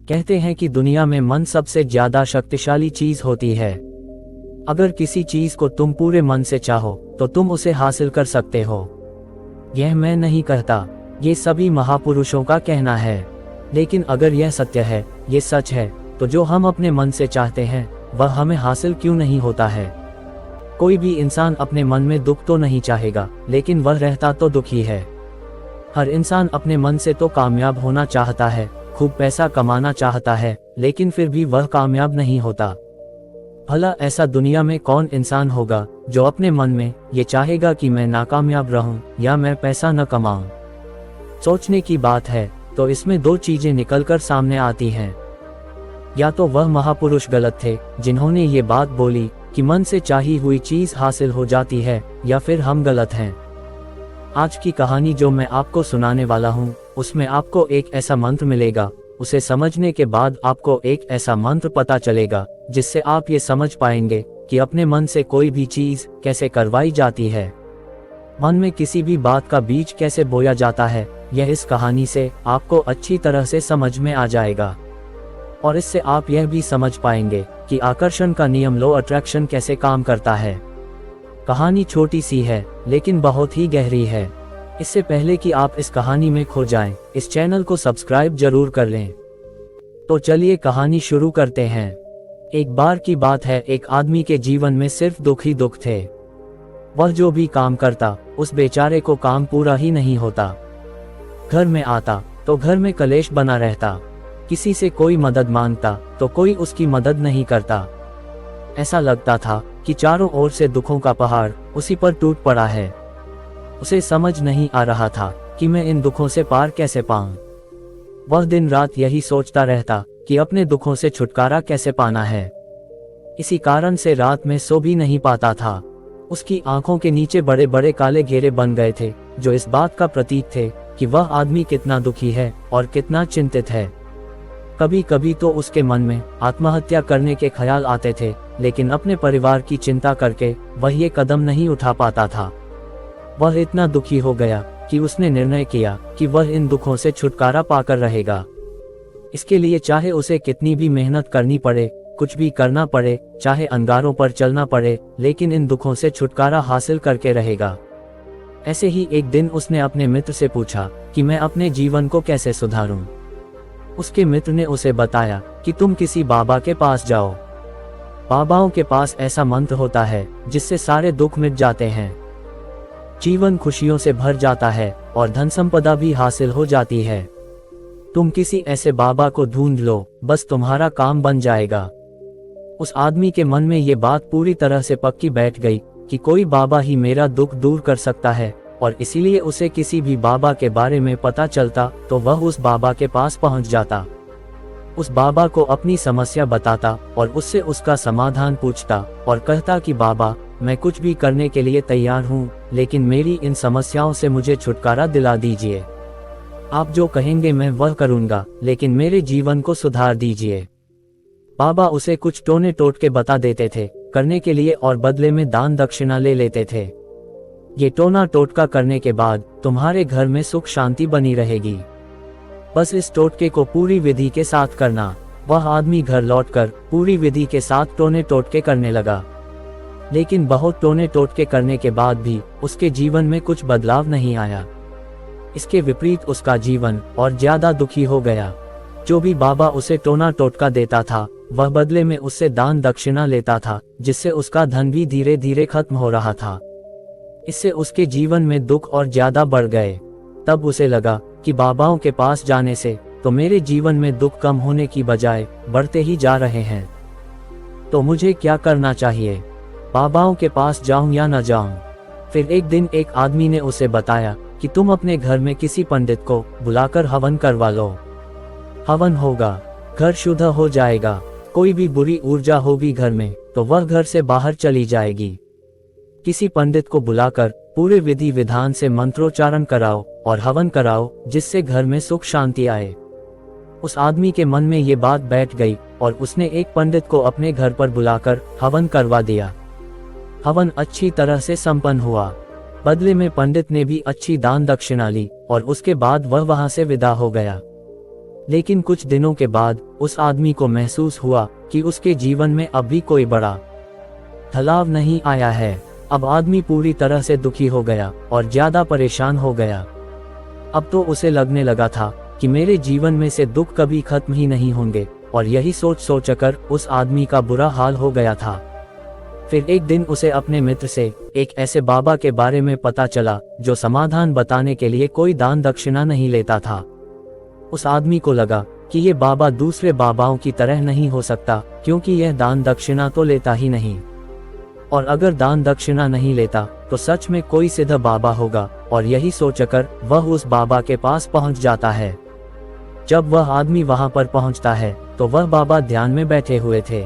कहते हैं कि दुनिया में मन सबसे ज्यादा शक्तिशाली चीज होती है। अगर किसी चीज को तुम पूरे मन से चाहो तो तुम उसे हासिल कर सकते हो। यह मैं नहीं कहता, ये सभी महापुरुषों का कहना है। लेकिन अगर यह सत्य है, ये सच है, तो जो हम अपने मन से चाहते हैं वह हमें हासिल क्यों नहीं होता है। कोई भी इंसान अपने मन में दुख तो नहीं चाहेगा, लेकिन वह रहता तो दुखी है। हर इंसान अपने मन से तो कामयाब होना चाहता है, खूब पैसा कमाना चाहता है, लेकिन फिर भी वह कामयाब नहीं होता। भला ऐसा दुनिया में कौन इंसान होगा जो अपने मन में ये चाहेगा कि मैं नाकामयाब रहूं या मैं पैसा न कमाऊं। सोचने की बात है तो इसमें दो चीजें निकलकर सामने आती हैं। या तो वह महापुरुष गलत थे जिन्होंने ये बात बोली कि मन से चाही हुई चीज हासिल हो जाती है, या फिर हम गलत हैं। आज की कहानी जो मैं आपको सुनाने वाला हूँ उसमें आपको एक ऐसा मंत्र मिलेगा। उसे समझने के बाद आपको एक ऐसा मंत्र पता चलेगा जिससे आप ये समझ पाएंगे कि अपने मन से कोई भी चीज कैसे करवाई जाती है। मन में किसी भी बात का बीज कैसे बोया जाता है, यह इस कहानी से आपको अच्छी तरह से समझ में आ जाएगा। और इससे आप यह भी समझ पाएंगे कि आकर्षण का नियम लॉ अट्रैक्शन कैसे काम करता है। कहानी छोटी सी है लेकिन बहुत ही गहरी है। इससे पहले कि आप इस कहानी में खो जाएं, इस चैनल को सब्सक्राइब जरूर कर लें। तो चलिए कहानी शुरू करते हैं। एक बार की बात है, एक आदमी के जीवन में सिर्फ दुख ही दुख थे। वह जो भी काम करता उस बेचारे को काम पूरा ही नहीं होता। घर में आता तो घर में कलेश बना रहता, किसी से कोई मदद मांगता तो कोई उसकी मदद नहीं करता। ऐसा लगता था कि चारों ओर से दुखों का पहाड़ उसी पर टूट पड़ा है। उसे समझ नहीं आ रहा था कि मैं इन दुखों से पार कैसे पाऊं। वह दिन रात यही सोचता रहता कि अपने दुखों से छुटकारा कैसे पाना है। इसी कारण से रात में सो भी नहीं पाता था। उसकी आंखों के नीचे बड़े बड़े काले घेरे बन गए थे जो इस बात का प्रतीक थे कि वह आदमी कितना दुखी है और कितना चिंतित है। कभी कभी तो उसके मन में आत्महत्या करने के ख्याल आते थे, लेकिन अपने परिवार की चिंता करके वह ये कदम नहीं उठा पाता था। वह इतना दुखी हो गया कि उसने निर्णय किया कि वह इन दुखों से छुटकारा पाकर रहेगा। इसके लिए चाहे उसे कितनी भी मेहनत करनी पड़े, कुछ भी करना पड़े, चाहे अंगारों पर चलना पड़े, लेकिन इन दुखों से छुटकारा हासिल करके रहेगा। ऐसे ही एक दिन उसने अपने मित्र से पूछा कि मैं अपने जीवन को कैसे सुधारूं। उसके मित्र ने उसे बताया कि तुम किसी बाबा के पास जाओ। बाबाओं के पास ऐसा मंत्र होता है जिससे सारे दुख मिट जाते हैं, जीवन खुशियों से भर जाता है और धन संपदा भी हासिल हो जाती है। तुम किसी ऐसे बाबा को ढूंढ लो, बस तुम्हारा काम बन जाएगा। उस आदमी के मन में ये बात पूरी तरह से पक्की बैठ गई कि कोई बाबा ही मेरा दुख दूर कर सकता है, और इसीलिए उसे किसी भी बाबा के बारे में पता चलता तो वह उस बाबा के पास पहुंच जाता। उस बाबा को अपनी समस्या बताता और उससे उसका समाधान पूछता और कहता कि बाबा, मैं कुछ भी करने के लिए तैयार हूँ, लेकिन मेरी इन समस्याओं से मुझे छुटकारा दिला दीजिए। आप जो कहेंगे मैं वह करूँगा, लेकिन मेरे जीवन को सुधार दीजिए। बाबा उसे कुछ टोने टोटके बता देते थे करने के लिए और बदले में दान दक्षिणा ले लेते थे। ये टोना टोटका करने के बाद तुम्हारे घर में सुख शांति बनी रहेगी। बस इस टोटके को पूरी विधि के साथ करना। वह आदमी घर लौटकर पूरी विधि के साथ टोने टोटके करने लगा, लेकिन बहुत टोने टोटके करने के बाद भी उसके जीवन में कुछ बदलाव नहीं आया। इसके विपरीत उसका जीवन और ज्यादा दुखी हो गया। जो भी बाबा उसे टोना टोटका देता था वह बदले में उससे दान दक्षिणा लेता था, जिससे उसका धन भी धीरे धीरे खत्म हो रहा था। इससे उसके जीवन में दुख और ज्यादा बढ़ गए। तब उसे लगा कि बाबाओं के पास जाने से तो मेरे जीवन में दुख कम होने की बजाय बढ़ते ही जा रहे हैं। तो मुझे क्या करना चाहिए? बाबाओं के पास जाऊं या न जाऊं? फिर एक दिन एक आदमी ने उसे बताया कि तुम अपने घर में किसी पंडित को बुलाकर हवन करवा लो। हवन होगा, घर शुद्ध हो जाएगा। कोई भी बुरी ऊर्जा होगी घर में तो वह घर से बाहर चली जाएगी। किसी पंडित को बुलाकर पूरे विधि विधान से मंत्रोच्चारण कराओ और हवन कराओ, जिससे घर में सुख शांति आए। उस आदमी के मन में ये बात बैठ गई और उसने एक पंडित को अपने घर पर बुलाकर हवन करवा दिया। हवन अच्छी तरह से संपन्न हुआ। बदले में पंडित ने भी अच्छी दान दक्षिणा ली और उसके बाद वह वहां से विदा हो गया। लेकिन कुछ दिनों के बाद उस आदमी को महसूस हुआ कि उसके जीवन में अब भी कोई बड़ा ढलाव नहीं आया है। अब आदमी पूरी तरह से दुखी हो गया और ज्यादा परेशान हो गया। अब तो उसे लगने लगा था कि मेरे जीवन में से दुख कभी खत्म ही नहीं होंगे, और यही सोच सोचकर उस आदमी का बुरा हाल हो गया था। फिर एक दिन उसे अपने मित्र से एक ऐसे बाबा के बारे में पता चला जो समाधान बताने के लिए कोई दान दक्षिणा नहीं लेता था। उस आदमी को लगा कि ये बाबा दूसरे बाबाओं की तरह नहीं हो सकता, क्योंकि यह दान दक्षिणा तो लेता ही नहीं, और अगर दान दक्षिणा नहीं लेता तो सच में कोई सीधा बाबा होगा। और यही सोचकर वह उस बाबा के पास पहुंच जाता है। जब वह आदमी वहां पर पहुंचता है तो वह बाबा ध्यान में बैठे हुए थे।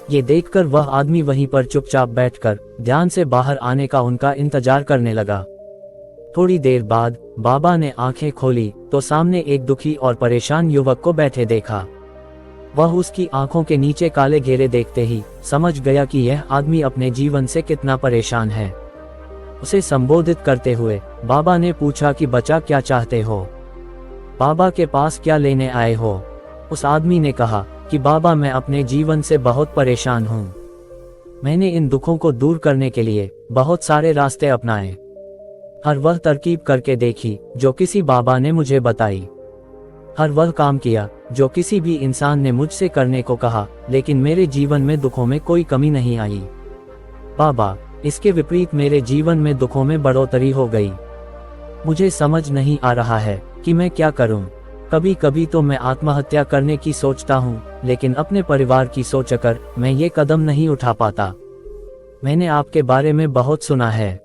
ये देखकर वह आदमी वहीं पर चुपचाप बैठकर ध्यान से बाहर आने का उनका इंतजार करने लगा। थोड़ी देर बाद बाबा ने आंखें खोली तो सामने एक दुखी और परेशान युवक को बैठे देखा। वह उसकी आंखों के नीचे काले घेरे देखते ही समझ गया कि यह आदमी अपने जीवन से कितना परेशान है। उसे संबोधित करते हुए बाबा ने पूछा कि बच्चा, क्या चाहते हो? बाबा के पास क्या लेने आए हो? उस आदमी ने कहा कि बाबा, मैं अपने जीवन से बहुत परेशान हूँ। मैंने इन दुखों को दूर करने के लिए बहुत सारे रास्ते अपनाए, हर वह तरकीब करके देखी जो किसी बाबा ने मुझे बताई, हर वह काम किया जो किसी भी इंसान ने मुझसे करने को कहा, लेकिन मेरे जीवन में दुखों में कोई कमी नहीं आई। बाबा, इसके विपरीत मेरे जीवन में दुखों में बढ़ोतरी हो गई। मुझे समझ नहीं आ रहा है कि मैं क्या करूं। कभी कभी तो मैं आत्महत्या करने की सोचता हूं, लेकिन अपने परिवार की सोचकर मैं ये कदम नहीं उठा पाता। मैंने आपके बारे में बहुत सुना है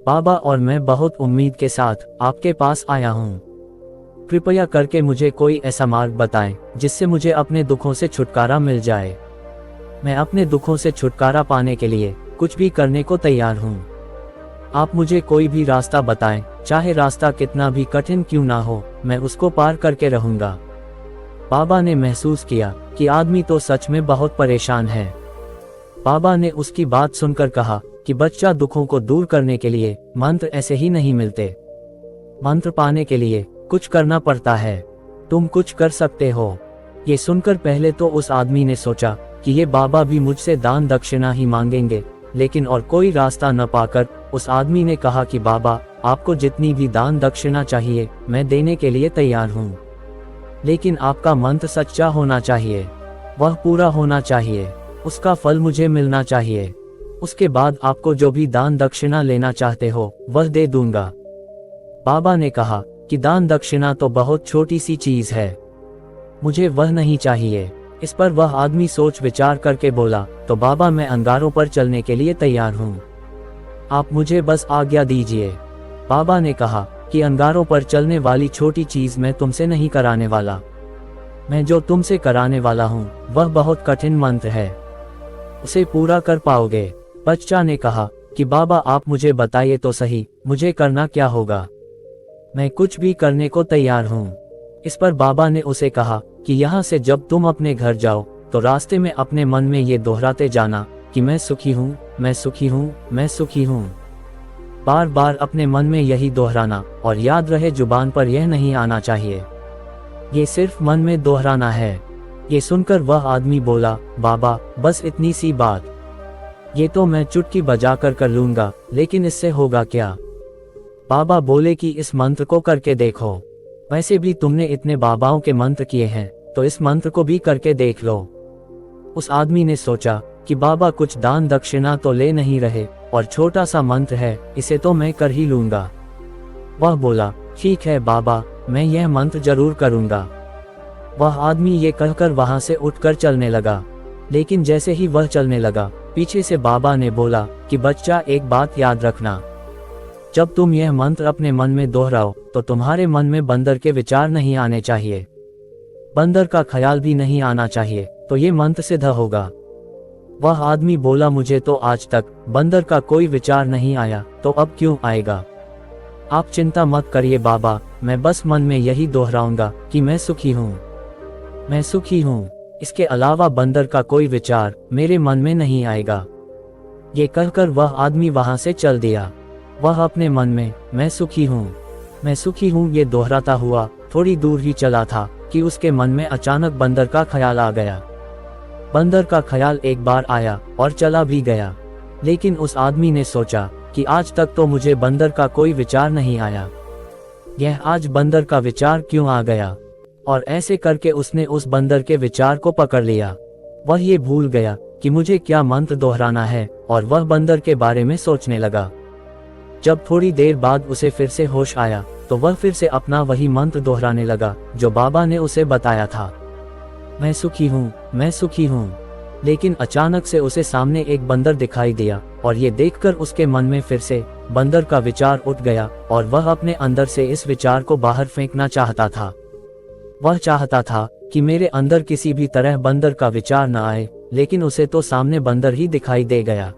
बाबा, और मैं बहुत उम्मीद के साथ आपके पास आया हूं। कृपया करके मुझे कोई ऐसा मार्ग बताएं जिससे मुझे अपने दुखों से छुटकारा मिल जाए। मैं अपने दुखों से छुटकारा पाने के लिए कुछ भी करने को तैयार हूँ। आप मुझे कोई भी रास्ता बताएं, चाहे रास्ता कितना भी कठिन क्यों ना हो, मैं उसको पार करके रहूंगा। बाबा ने महसूस किया कि आदमी तो सच में बहुत परेशान है। बाबा ने उसकी बात सुनकर कहा कि बच्चा, दुखों को दूर करने के लिए मंत्र ऐसे ही नहीं मिलते। मंत्र पाने के लिए कुछ करना पड़ता है। तुम कुछ कर सकते हो। ये सुनकर पहले तो उस आदमी ने सोचा कि ये बाबा भी मुझसे दान दक्षिणा ही मांगेंगे, लेकिन और कोई रास्ता न पाकर उस आदमी ने कहा कि बाबा, आपको जितनी भी दान दक्षिणा चाहिए मैं देने के लिए तैयार हूँ, लेकिन आपका मंत्र सच्चा होना चाहिए, वह पूरा होना चाहिए, उसका फल मुझे मिलना चाहिए। उसके बाद आपको जो भी दान दक्षिणा लेना चाहते हो वह दे दूंगा। बाबा ने कहा कि दान दक्षिणा तो बहुत छोटी सी चीज है, मुझे वह नहीं चाहिए। इस पर वह आदमी सोच विचार करके बोला, तो बाबा, मैं अंगारों पर चलने के लिए तैयार हूँ, आप मुझे बस आज्ञा दीजिए। बाबा ने कहा कि अंगारों पर चलने वाली छोटी चीज मैं तुमसे नहीं कराने वाला। मैं जो तुमसे कराने वाला हूँ वह बहुत कठिन मंत्र है, उसे पूरा कर पाओगे? बच्चा ने कहा कि बाबा, आप मुझे बताइए तो सही, मुझे करना क्या होगा? मैं कुछ भी करने को तैयार हूँ। इस पर बाबा ने उसे कहा कि यहाँ से जब तुम अपने घर जाओ तो रास्ते में अपने मन में ये दोहराते जाना कि मैं सुखी हूँ, मैं सुखी हूँ, मैं सुखी हूँ। बार बार अपने मन में यही दोहराना, और याद रहे जुबान पर यह नहीं आना चाहिए, ये सिर्फ मन में दोहराना है। ये सुनकर वह आदमी बोला, बाबा, बस इतनी सी बात, ये तो मैं चुटकी बजाकर कर लूंगा, लेकिन इससे होगा क्या? बाबा बोले कि इस मंत्र को करके देखो। वैसे भी तुमने इतने बाबाओं के मंत्र किए हैं, तो इस मंत्र को भी करके देख लो। उस आदमी ने सोचा कि बाबा कुछ दान दक्षिणा तो ले नहीं रहे, और छोटा सा मंत्र है, इसे तो मैं कर ही लूंगा। वह बोला, ठीक है बाबा, मैं यह मंत्र जरूर करूंगा। वह आदमी ये कहकर वहां से उठकर चलने लगा, लेकिन जैसे ही वह चलने लगा, पीछे से बाबा ने बोला कि बच्चा, एक बात याद रखना, जब तुम यह मंत्र अपने मन में दोहराओ तो तुम्हारे मन में बंदर के विचार नहीं आने चाहिए, बंदर का ख्याल भी नहीं आना चाहिए, तो ये मंत्र सिद्ध होगा। वह आदमी बोला, मुझे तो आज तक बंदर का कोई विचार नहीं आया, तो अब क्यों आएगा? आप चिंता मत करिए बाबा, मैं बस मन में यही दोहराऊंगा कि मैं सुखी हूँ, मैं सुखी हूँ। इसके अलावा बंदर का कोई विचार मेरे मन में नहीं आएगा। ये कहकर वह आदमी वहां से चल दिया। वह अपने मन में मैं सुखी हूँ, मैं सुखी हूँ ये दोहराता हुआ थोड़ी दूर ही चला था कि उसके मन में अचानक बंदर का ख्याल आ गया। बंदर का ख्याल एक बार आया और चला भी गया, लेकिन उस आदमी ने सोचा कि आज तक तो मुझे बंदर का कोई विचार नहीं आया, यह आज बंदर का विचार क्यों आ गया। और ऐसे करके उसने उस बंदर के विचार को पकड़ लिया। वह ये भूल गया कि मुझे क्या मंत्र दोहराना है, और वह बंदर के बारे में सोचने लगा। जब थोड़ी देर बाद उसे फिर से होश आया तो वह फिर से अपना वही मंत्र दोहराने लगा जो बाबा ने उसे बताया था, मैं सुखी हूँ, मैं सुखी हूँ। लेकिन अचानक से उसे सामने एक बंदर दिखाई दिया, और ये देखकर उसके मन में फिर से बंदर का विचार उठ गया, और वह अपने अंदर से इस विचार को बाहर फेंकना चाहता था। वह चाहता था कि मेरे अंदर किसी भी तरह बंदर का विचार न आए, लेकिन उसे तो सामने बंदर ही दिखाई दे गया।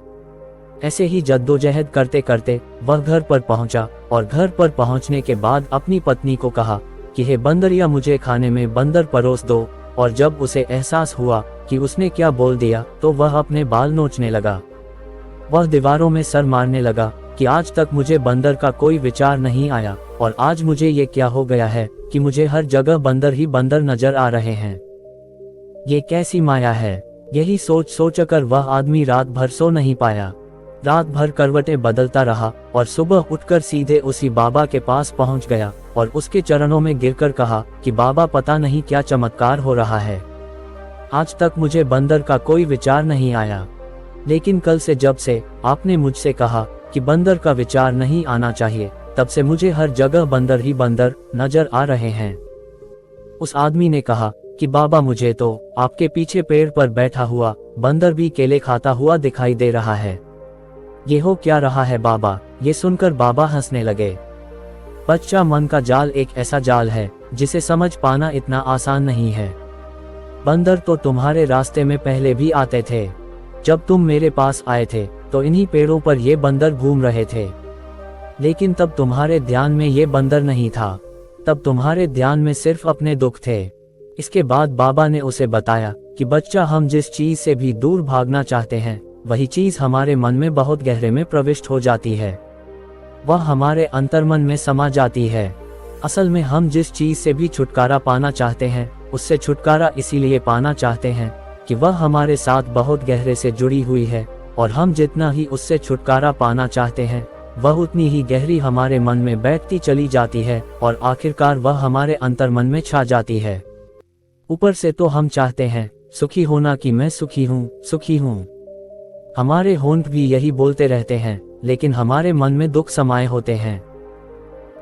ऐसे ही जद्दोजहद करते करते वह घर पर पहुंचा, और घर पर पहुंचने के बाद अपनी पत्नी को कहा कि हे बंदरिया, मुझे खाने में बंदर परोस दो। और जब उसे एहसास हुआ कि उसने क्या बोल दिया तो वह अपने बाल नोचने लगा। वह दीवारों में सर मारने लगा कि आज तक मुझे बंदर का कोई विचार नहीं आया, और आज मुझे ये क्या हो गया है कि मुझे हर जगह बंदर ही बंदर नजर आ रहे हैं। ये कैसी माया है। यही सोच सोचकर वह आदमी रात भर सो नहीं पाया। रात भर करवटें बदलता रहा, और सुबह उठकर सीधे उसी बाबा के पास पहुंच गया और उसके चरणों में गिरकर कहा कि बाबा, पता नहीं क्या चमत्कार हो रहा है, आज तक मुझे बंदर का कोई विचार नहीं आया, लेकिन कल से जब से आपने मुझसे कहा कि बंदर का विचार नहीं आना चाहिए, तब से मुझे हर जगह बंदर ही बंदर नजर आ रहे हैं। उस आदमी ने कहा कि बाबा, मुझे तो आपके पीछे पेड़ पर बैठा हुआ बंदर भी केले खाता हुआ दिखाई दे रहा है। ये हो क्या रहा है बाबा। ये सुनकर बाबा हंसने लगे। बच्चा, मन का जाल एक ऐसा जाल है जिसे समझ पाना इतना आसान नहीं है। बंदर तो तुम्हारे रास्ते में पहले भी आते थे। जब तुम मेरे पास आए थे तो इन्हीं पेड़ों पर ये बंदर घूम रहे थे, लेकिन तब तुम्हारे ध्यान में ये बंदर नहीं था। तब तुम्हारे ध्यान में सिर्फ अपने दुख थे। इसके बाद बाबा ने उसे बताया कि बच्चा, हम जिस चीज से भी दूर भागना चाहते हैं वही चीज हमारे मन में बहुत गहरे में प्रविष्ट हो जाती है, वह हमारे अंतर्मन में समा जाती है। असल में हम जिस चीज से भी छुटकारा पाना चाहते हैं उससे छुटकारा इसीलिए पाना चाहते हैं कि वह हमारे साथ बहुत गहरे से जुड़ी हुई है, और हम जितना ही उससे छुटकारा पाना चाहते हैं वह उतनी ही गहरी हमारे मन में बैठती चली जाती है, और आखिरकार वह हमारे अंतर्मन में छा जाती है। ऊपर से तो हम चाहते हैं सुखी होना कि मैं सुखी हूँ, सुखी हूँ। हमारे होंठ भी यही बोलते रहते हैं, लेकिन हमारे मन में दुख समाये होते हैं।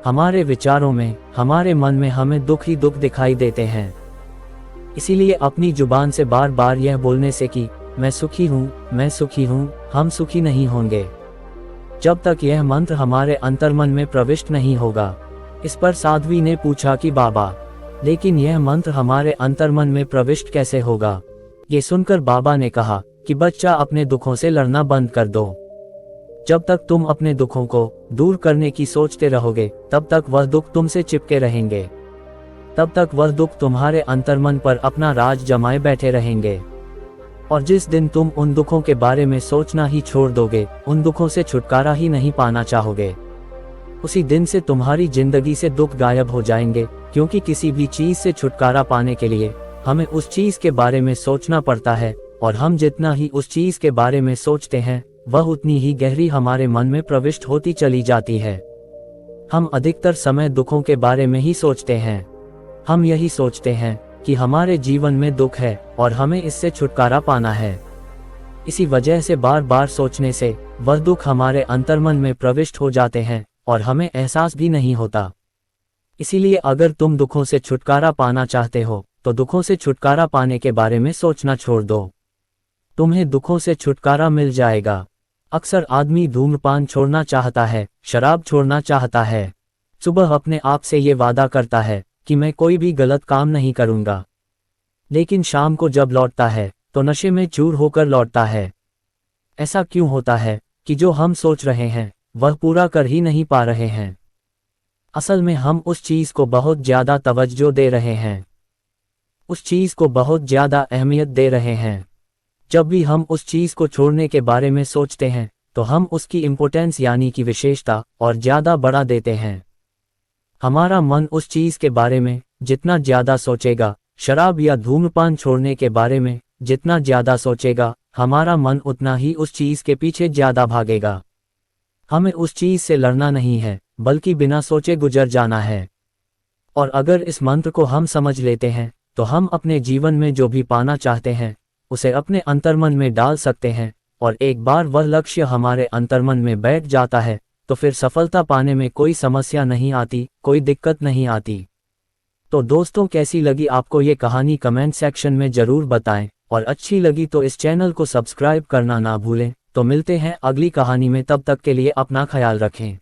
हमारे विचारों में, हमारे मन में हमें दुख ही दुख दिखाई देते हैं। इसीलिए अपनी जुबान से बार बार यह बोलने से कि मैं सुखी हूँ, मैं सुखी हूँ, हम सुखी नहीं होंगे जब तक यह मंत्र हमारे अंतर्मन में प्रविष्ट नहीं होगा। इस पर साध्वी ने पूछा कि बाबा, लेकिन यह मंत्र हमारे अंतर्मन में प्रविष्ट कैसे होगा। ये सुनकर बाबा ने कहा कि बच्चा, अपने दुखों से लड़ना बंद कर दो। जब तक तुम अपने दुखों को दूर करने की सोचते रहोगे तब तक वह दुख तुमसे चिपके रहेंगे, तब तक वह दुख तुम्हारे अंतर्मन पर अपना राज जमाए बैठे रहेंगे। और जिस दिन तुम उन दुखों के बारे में सोचना ही छोड़ दोगे, उन दुखों से छुटकारा ही नहीं पाना चाहोगे, उसी दिन से तुम्हारी जिंदगी से दुख गायब हो जाएंगे। क्योंकि किसी भी चीज से छुटकारा पाने के लिए हमें उस चीज के बारे में सोचना पड़ता है, और हम जितना ही उस चीज के बारे में सोचते हैं वह उतनी ही गहरी हमारे मन में प्रविष्ट होती चली जाती है। हम अधिकतर समय दुखों के बारे में ही सोचते हैं। हम यही सोचते हैं कि हमारे जीवन में दुख है और हमें इससे छुटकारा पाना है। इसी वजह से बार बार सोचने से वह दुख हमारे अंतर्मन में प्रविष्ट हो जाते हैं और हमें एहसास भी नहीं होता। इसीलिए अगर तुम दुखों से छुटकारा पाना चाहते हो तो दुखों से छुटकारा पाने के बारे में सोचना छोड़ दो, तुम्हें दुखों से छुटकारा मिल जाएगा। अक्सर आदमी धूम्रपान छोड़ना चाहता है, शराब छोड़ना चाहता है, सुबह अपने आप से ये वादा करता है कि मैं कोई भी गलत काम नहीं करूंगा, लेकिन शाम को जब लौटता है तो नशे में चूर होकर लौटता है। ऐसा क्यों होता है कि जो हम सोच रहे हैं वह पूरा कर ही नहीं पा रहे हैं। असल में हम उस चीज को बहुत ज्यादा तवज्जो दे रहे हैं, उस चीज को बहुत ज्यादा अहमियत दे रहे हैं। जब भी हम उस चीज को छोड़ने के बारे में सोचते हैं तो हम उसकी इम्पोर्टेंस यानी कि विशेषता और ज्यादा बढ़ा देते हैं। हमारा मन उस चीज के बारे में जितना ज्यादा सोचेगा शराब या धूम्रपान छोड़ने के बारे में, जितना ज्यादा सोचेगा हमारा मन उतना ही उस चीज के पीछे ज्यादा भागेगा। हमें उस चीज से लड़ना नहीं है, बल्कि बिना सोचे गुजर जाना है। और अगर इस मंत्र को हम समझ लेते हैं तो हम अपने जीवन में जो भी पाना चाहते हैं उसे अपने अंतर्मन में डाल सकते हैं, और एक बार वह लक्ष्य हमारे अंतर्मन में बैठ जाता है तो फिर सफलता पाने में कोई समस्या नहीं आती, कोई दिक्कत नहीं आती। तो दोस्तों, कैसी लगी आपको ये कहानी कमेंट सेक्शन में ज़रूर बताएं, और अच्छी लगी तो इस चैनल को सब्सक्राइब करना ना भूलें। तो मिलते हैं अगली कहानी में, तब तक के लिए अपना ख्याल रखें।